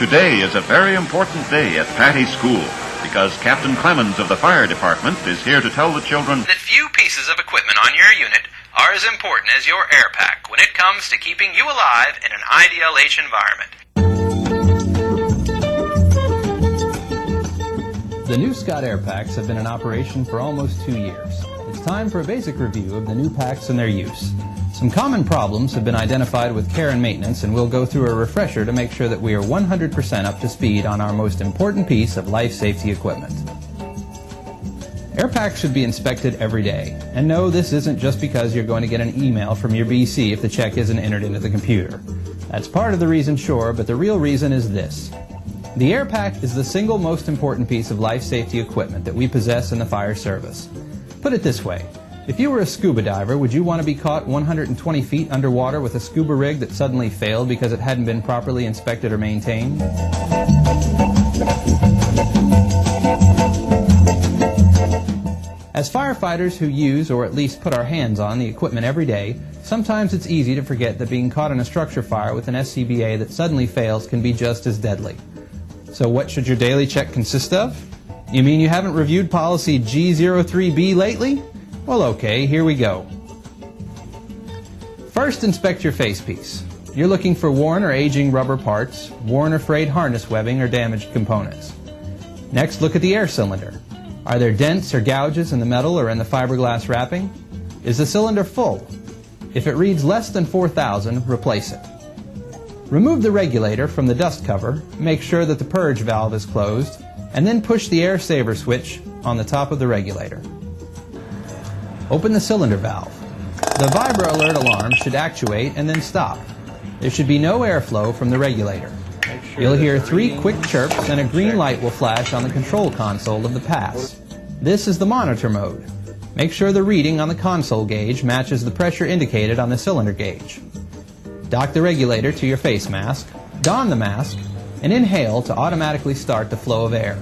Today is a very important day at Patty's school because Captain Clemens of the fire department is here to tell the children that few pieces of equipment on your unit are as important as your air pack when it comes to keeping you alive in an ideal H environment. The new Scott Air Packs have been in operation for almost 2 years. It's time for a basic review of the new packs and their use. Some common problems have been identified with care and maintenance, and we'll go through a refresher to make sure that we are 100% up to speed on our most important piece of life safety equipment. Air packs should be inspected every day. And no, this isn't just because you're going to get an email from your BC if the check isn't entered into the computer. That's part of the reason, sure, but the real reason is this. The air pack is the single most important piece of life safety equipment that we possess in the fire service. Put it this way. If you were a scuba diver, would you want to be caught 120 feet underwater with a scuba rig that suddenly failed because it hadn't been properly inspected or maintained? As firefighters who use, or at least put our hands on, the equipment every day, sometimes it's easy to forget that being caught in a structure fire with an SCBA that suddenly fails can be just as deadly. So what should your daily check consist of? You mean you haven't reviewed policy G03B lately? Well, okay, here we go. First, inspect your facepiece. You're looking for worn or aging rubber parts, worn or frayed harness webbing, or damaged components. Next, look at the air cylinder. Are there dents or gouges in the metal or in the fiberglass wrapping? Is the cylinder full? If it reads less than 4,000, replace it. Remove the regulator from the dust cover, make sure that the purge valve is closed, and then push the air saver switch on the top of the regulator. Open the cylinder valve. The vibra alert alarm should actuate and then stop. There should be no airflow from the regulator. You'll hear 3 quick chirps and a green light will flash on the control console of the pass. This is the monitor mode. Make sure the reading on the console gauge matches the pressure indicated on the cylinder gauge. Dock the regulator to your face mask, don the mask, and inhale to automatically start the flow of air.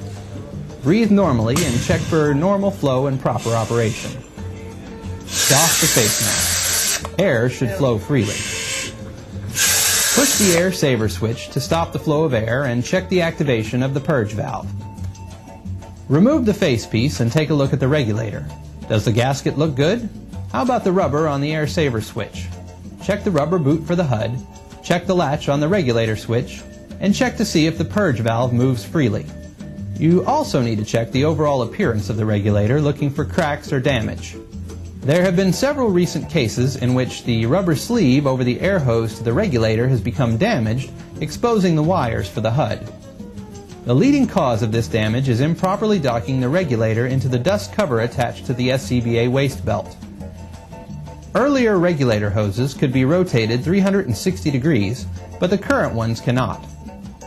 Breathe normally and check for normal flow and proper operation. Doff the face mask. Air should flow freely. Push the air saver switch to stop the flow of air and check the activation of the purge valve. Remove the facepiece and take a look at the regulator. Does the gasket look good? How about the rubber on the air saver switch? Check the rubber boot for the HUD, check the latch on the regulator switch, and check to see if the purge valve moves freely. You also need to check the overall appearance of the regulator, looking for cracks or damage. There have been several recent cases in which the rubber sleeve over the air hose to the regulator has become damaged, exposing the wires for the HUD. The leading cause of this damage is improperly docking the regulator into the dust cover attached to the SCBA waste belt. Earlier regulator hoses could be rotated 360 degrees, but the current ones cannot.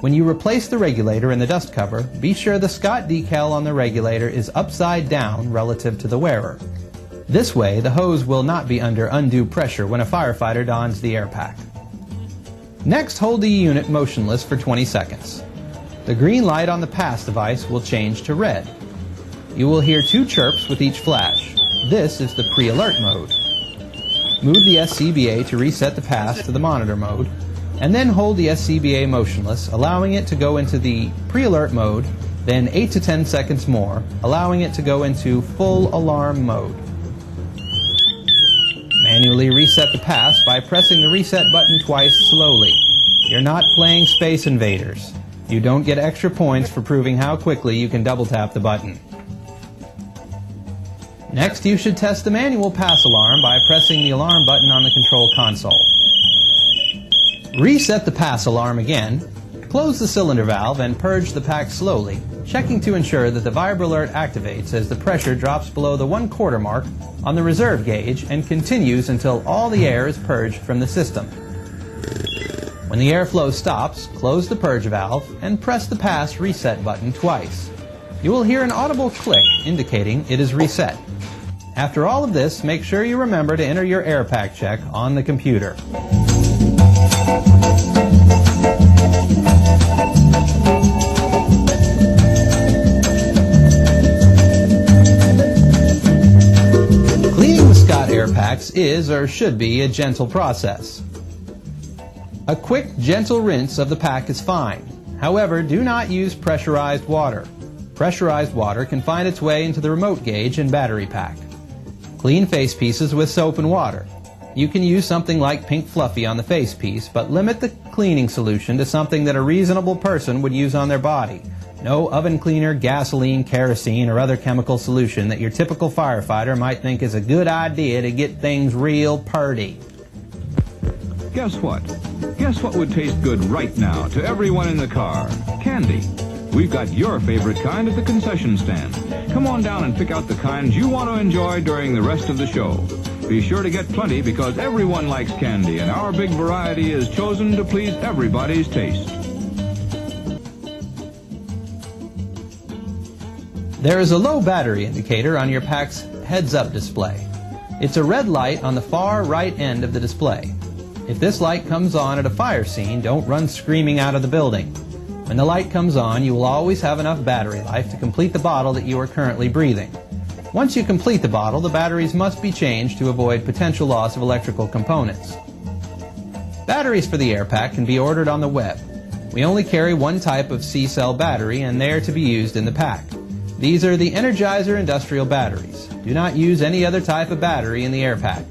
When you replace the regulator in the dust cover, be sure the Scott decal on the regulator is upside down relative to the wearer. This way, the hose will not be under undue pressure when a firefighter dons the air pack. Next, hold the unit motionless for 20 seconds. The green light on the pass device will change to red. You will hear 2 chirps with each flash. This is the pre-alert mode. Move the SCBA to reset the pass to the monitor mode, and then hold the SCBA motionless, allowing it to go into the pre-alert mode, then 8 to 10 seconds more, allowing it to go into full alarm mode. Manually reset the pass by pressing the reset button twice slowly. You're not playing Space Invaders. You don't get extra points for proving how quickly you can double tap the button. Next, you should test the manual pass alarm by pressing the alarm button on the control console. Reset the pass alarm again, close the cylinder valve and purge the pack slowly, checking to ensure that the vibra alert activates as the pressure drops below the 1/4 mark on the reserve gauge and continues until all the air is purged from the system. When the airflow stops, close the purge valve and press the pass reset button twice. You will hear an audible click indicating it is reset. After all of this, make sure you remember to enter your air pack check on the computer. Cleaning the Scott air packs is, or should be, a gentle process. A quick, gentle rinse of the pack is fine. However, do not use pressurized water. Pressurized water can find its way into the remote gauge and battery pack. Clean face pieces with soap and water. You can use something like Pink Fluffy on the face piece, but limit the cleaning solution to something that a reasonable person would use on their body. No oven cleaner, gasoline, kerosene, or other chemical solution that your typical firefighter might think is a good idea to get things real purty. Guess what? Guess what would taste good right now to everyone in the car? Candy. We've got your favorite kind at the concession stand. Come on down and pick out the kinds you want to enjoy during the rest of the show. Be sure to get plenty because everyone likes candy, and our big variety is chosen to please everybody's taste. There is a low battery indicator on your pack's heads-up display. It's a red light on the far right end of the display. If this light comes on at a fire scene, don't run screaming out of the building. When the light comes on, you will always have enough battery life to complete the bottle that you are currently breathing. Once you complete the bottle, the batteries must be changed to avoid potential loss of electrical components. Batteries for the air pack can be ordered on the web. We only carry one type of C-cell battery, and they are to be used in the pack. These are the Energizer industrial batteries. Do not use any other type of battery in the air pack.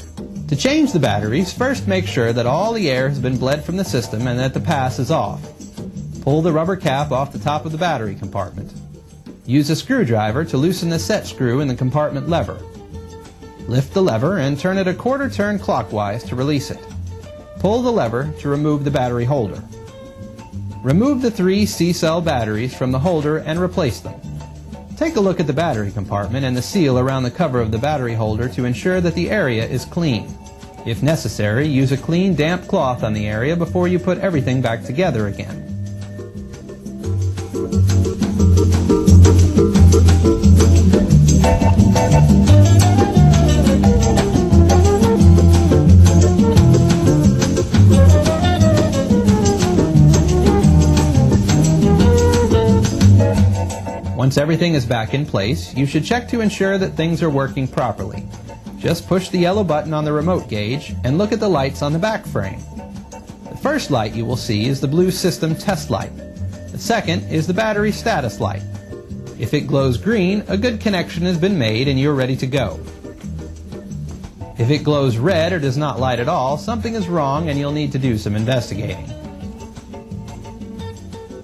To change the batteries, first make sure that all the air has been bled from the system and that the pass is off. Pull the rubber cap off the top of the battery compartment. Use a screwdriver to loosen the set screw in the compartment lever. Lift the lever and turn it a quarter turn clockwise to release it. Pull the lever to remove the battery holder. Remove the 3 C-cell batteries from the holder and replace them. Take a look at the battery compartment and the seal around the cover of the battery holder to ensure that the area is clean. If necessary, use a clean, damp cloth on the area before you put everything back together again. Once everything is back in place, you should check to ensure that things are working properly. Just push the yellow button on the remote gauge and look at the lights on the back frame. The first light you will see is the blue system test light. The second is the battery status light. If it glows green, a good connection has been made and you're ready to go. If it glows red or does not light at all, something is wrong and you'll need to do some investigating.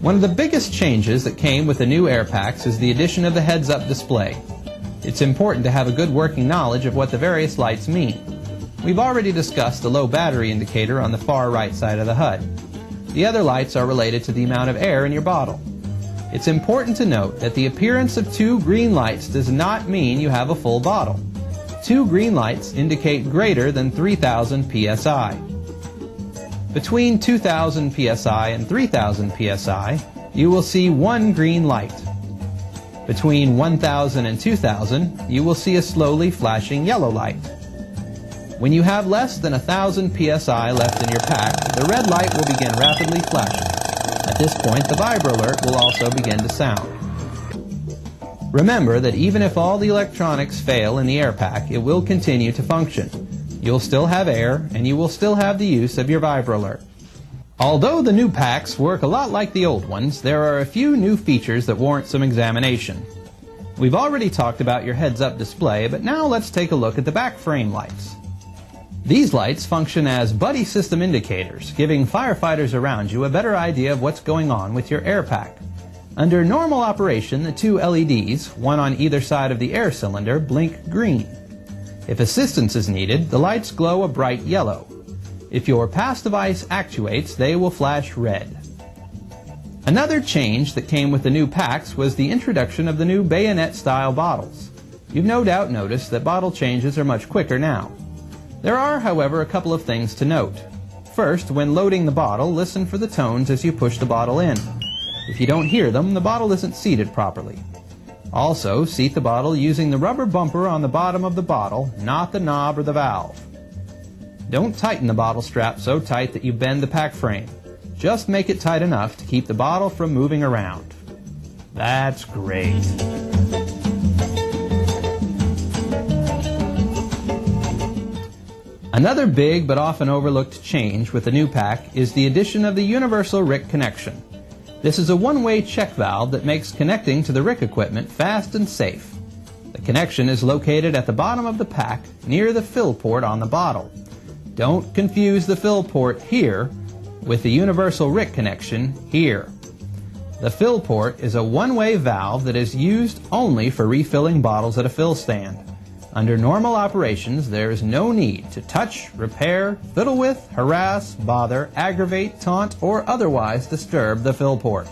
One of the biggest changes that came with the new air packs is the addition of the heads-up display. It's important to have a good working knowledge of what the various lights mean. We've already discussed the low battery indicator on the far right side of the HUD. The other lights are related to the amount of air in your bottle. It's important to note that the appearance of 2 green lights does not mean you have a full bottle. 2 green lights indicate greater than 3,000 psi. Between 2,000 psi and 3,000 psi, you will see 1 green light. Between 1,000 and 2,000, you will see a slowly flashing yellow light. When you have less than 1,000 psi left in your pack, the red light will begin rapidly flashing. At this point, the vibro alert will also begin to sound. Remember that even if all the electronics fail in the air pack, it will continue to function. You'll still have air, and you will still have the use of your vibro alert. Although the new packs work a lot like the old ones, there are a few new features that warrant some examination. We've already talked about your heads-up display, but now let's take a look at the back frame lights. These lights function as buddy system indicators, giving firefighters around you a better idea of what's going on with your air pack. Under normal operation, the 2 LEDs, one on either side of the air cylinder, blink green. If assistance is needed, the lights glow a bright yellow. If your pass device actuates, they will flash red. Another change that came with the new packs was the introduction of the new bayonet-style bottles. You've no doubt noticed that bottle changes are much quicker now. There are, however, a couple of things to note. First, when loading the bottle, listen for the tones as you push the bottle in. If you don't hear them, the bottle isn't seated properly. Also, seat the bottle using the rubber bumper on the bottom of the bottle, not the knob or the valve. Don't tighten the bottle strap so tight that you bend the pack frame. Just make it tight enough to keep the bottle from moving around. That's great. Another big but often overlooked change with the new pack is the addition of the universal RIC connection. This is a one-way check valve that makes connecting to the RIC equipment fast and safe. The connection is located at the bottom of the pack near the fill port on the bottle. Don't confuse the fill port here with the universal RIC connection here. The fill port is a one-way valve that is used only for refilling bottles at a fill stand. Under normal operations, there is no need to touch, repair, fiddle with, harass, bother, aggravate, taunt, or otherwise disturb the fill port.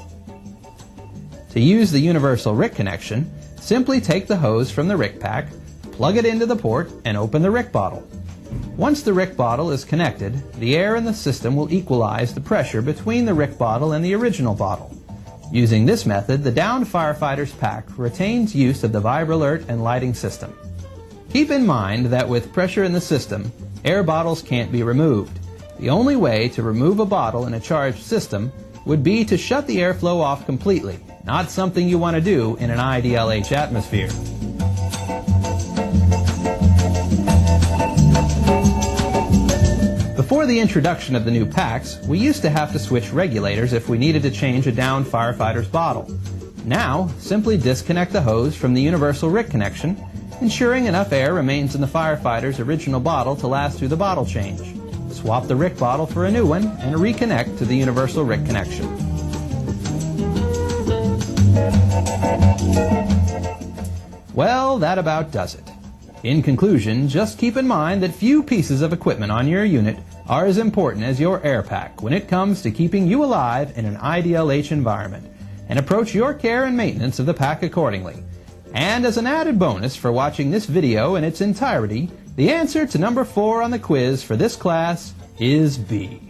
To use the universal RIC connection, simply take the hose from the RIC pack, plug it into the port, and open the RIC bottle. Once the RIC bottle is connected, the air in the system will equalize the pressure between the RIC bottle and the original bottle. Using this method, the downed firefighter's pack retains use of the VibraLert and lighting system. Keep in mind that with pressure in the system, air bottles can't be removed. The only way to remove a bottle in a charged system would be to shut the airflow off completely, not something you want to do in an IDLH atmosphere. Before the introduction of the new packs, we used to have to switch regulators if we needed to change a downed firefighter's bottle. Now, simply disconnect the hose from the universal RIC connection, ensuring enough air remains in the firefighter's original bottle to last through the bottle change. Swap the RIC bottle for a new one and reconnect to the universal RIC connection. Well, that about does it. In conclusion, just keep in mind that few pieces of equipment on your unit are as important as your air pack when it comes to keeping you alive in an IDLH environment, and approach your care and maintenance of the pack accordingly. And as an added bonus for watching this video in its entirety, the answer to number 4 on the quiz for this class is B.